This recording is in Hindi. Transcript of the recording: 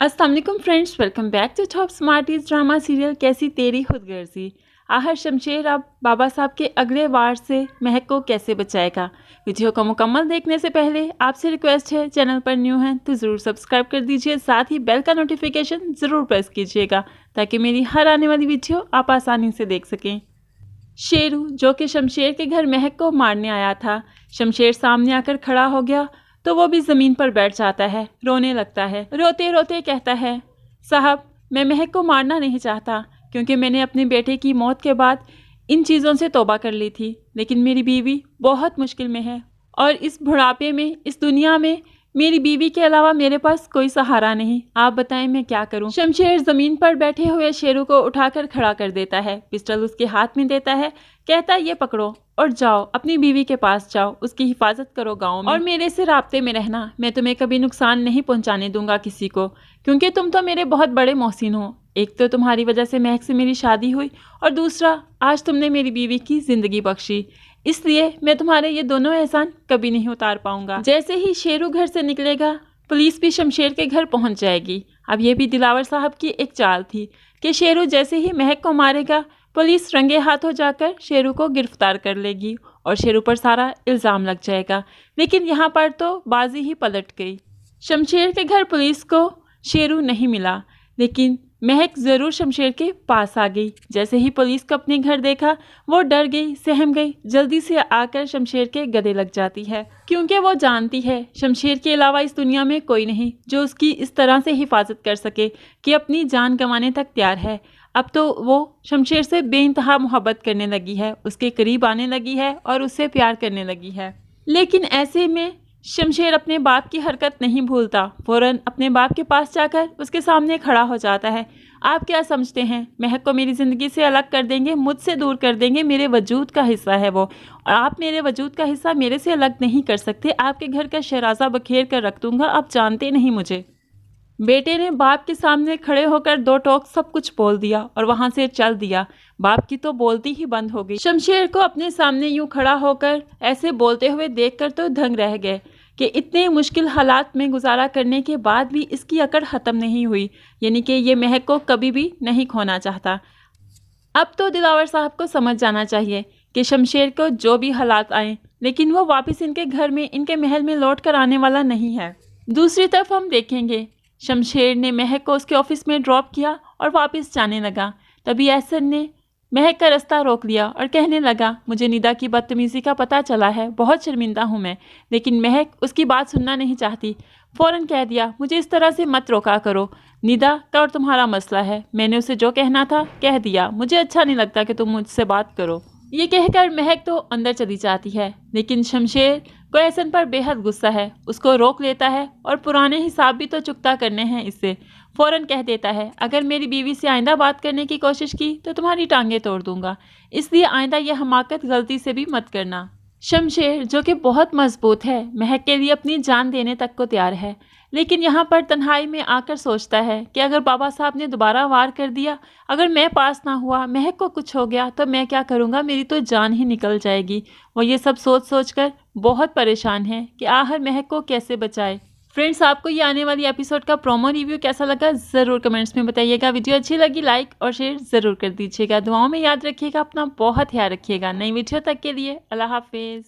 अस्सलाम वालेकुम friends, welcome back to top smarties drama serial Kaisi Teri खुदगर्जी। आहर शमशेर अब बाबा साहब के अगले वार से महक को कैसे बचाएगा। वीडियो को मुकम्मल देखने से पहले आपसे रिक्वेस्ट है, चैनल पर न्यू हैं तो ज़रूर सब्सक्राइब कर दीजिए, साथ ही बेल का नोटिफिकेशन ज़रूर प्रेस कीजिएगा ताकि मेरी हर आने वाली वीडियो आप आसानी से देख सकें। शेरू जो कि शमशेर के घर महक को मारने आया था, शमशेर सामने आकर खड़ा हो गया तो वो भी ज़मीन पर बैठ जाता है, रोने लगता है। रोते रोते कहता है, साहब मैं महक को मारना नहीं चाहता क्योंकि मैंने अपने बेटे की मौत के बाद इन चीज़ों से तौबा कर ली थी, लेकिन मेरी बीवी बहुत मुश्किल में है और इस बुढ़ापे में, इस दुनिया में मेरी बीवी के अलावा मेरे पास कोई सहारा नहीं। आप बताएं मैं क्या करूं। शमशेर ज़मीन पर बैठे हुए शेरू को उठाकर खड़ा कर देता है, पिस्टल उसके हाथ में देता है, कहता है ये पकड़ो और जाओ अपनी बीवी के पास जाओ, उसकी हिफाजत करो गाँव में और मेरे से राब्ते में रहना। मैं तुम्हें कभी नुकसान नहीं पहुँचाने दूंगा किसी को, क्योंकि तुम तो मेरे बहुत बड़े मोहसिन हो। एक तो तुम्हारी वजह से महक से मेरी शादी हुई और दूसरा आज तुमने मेरी बीवी की ज़िंदगी बख्शी, इसलिए मैं तुम्हारे ये दोनों एहसान कभी नहीं उतार पाऊंगा। जैसे ही शेरू घर से निकलेगा पुलिस भी शमशेर के घर पहुंच जाएगी। अब ये भी दिलावर साहब की एक चाल थी कि शेरू जैसे ही महक को मारेगा पुलिस रंगे हाथों जाकर शेरू को गिरफ्तार कर लेगी और शेरू पर सारा इल्ज़ाम लग जाएगा। लेकिन यहाँ पर तो बाजी ही पलट गई। शमशेर के घर पुलिस को शेरू नहीं मिला, लेकिन महक ज़रूर शमशेर के पास आ गई। जैसे ही पुलिस को अपने घर देखा वो डर गई, सहम गई, जल्दी से आकर शमशेर के गले लग जाती है, क्योंकि वो जानती है शमशेर के अलावा इस दुनिया में कोई नहीं जो उसकी इस तरह से हिफाजत कर सके कि अपनी जान गंवाने तक तैयार है। अब तो वो शमशेर से बेइंतहा मोहब्बत करने लगी है, उसके करीब आने लगी है और उससे प्यार करने लगी है। लेकिन ऐसे में शमशेर अपने बाप की हरकत नहीं भूलता, फ़ौरन अपने बाप के पास जाकर उसके सामने खड़ा हो जाता है। आप क्या समझते हैं महक को मेरी ज़िंदगी से अलग कर देंगे, मुझसे दूर कर देंगे? मेरे वजूद का हिस्सा है वो, और आप मेरे वजूद का हिस्सा मेरे से अलग नहीं कर सकते। आपके घर का शहराजा बखेर कर रख दूंगा, आप जानते नहीं मुझे। बेटे ने बाप के सामने खड़े होकर दो टोक सब कुछ बोल दिया और वहां से चल दिया। बाप की तो बोलती ही बंद हो गई। शमशेर को अपने सामने यूं खड़ा होकर ऐसे बोलते हुए देखकर तो दंग रह गए कि इतने मुश्किल हालात में गुजारा करने के बाद भी इसकी अकड़ ख़त्म नहीं हुई, यानी कि ये महक को कभी भी नहीं खोना चाहता। अब तो दिलावर साहब को समझ जाना चाहिए कि शमशेर को जो भी हालात आए, लेकिन वो वापस इनके घर में, इनके महल में लौट कर आने वाला नहीं है। दूसरी तरफ हम देखेंगे शमशेर ने महक को उसके ऑफिस में ड्रॉप किया और वापस जाने लगा। तभी एहसन ने महक का रास्ता रोक लिया और कहने लगा, मुझे निदा की बदतमीज़ी का पता चला है, बहुत शर्मिंदा हूँ मैं। लेकिन महक उसकी बात सुनना नहीं चाहती। फ़ौरन कह दिया, मुझे इस तरह से मत रोका करो, निदा का और तुम्हारा मसला है। मैंने उसे जो कहना था कह दिया, मुझे अच्छा नहीं लगता कि तुम मुझसे बात करो। ये कहकर महक तो अंदर चली जाती है, लेकिन शमशेर को एहसन पर बेहद गुस्सा है, उसको रोक लेता है और पुराने हिसाब भी तो चुकता करने हैं इससे। फ़ौरन कह देता है, अगर मेरी बीवी से आइंदा बात करने की कोशिश की तो तुम्हारी टांगें तोड़ दूंगा, इसलिए आइंदा यह हमाकत गलती से भी मत करना। शमशेर जो कि बहुत मजबूत है, महक के लिए अपनी जान देने तक को तैयार है, लेकिन यहाँ पर तन्हाई में आकर सोचता है कि अगर बाबा साहब ने दोबारा वार कर दिया, अगर मैं पास ना हुआ, महक को कुछ हो गया तो मैं क्या करूँगा, मेरी तो जान ही निकल जाएगी। वो ये सब सोच सोच कर बहुत परेशान है कि आखिर महक को कैसे बचाए। फ्रेंड्स, आपको ये आने वाली एपिसोड का प्रोमो रिव्यू कैसा लगा ज़रूर कमेंट्स में बताइएगा। वीडियो अच्छी लगी लाइक और शेयर ज़रूर कर दीजिएगा। दुआओं में याद रखिएगा, अपना बहुत ख्याल रखिएगा। नई वीडियो तक के लिए अल्लाह हाफिज़।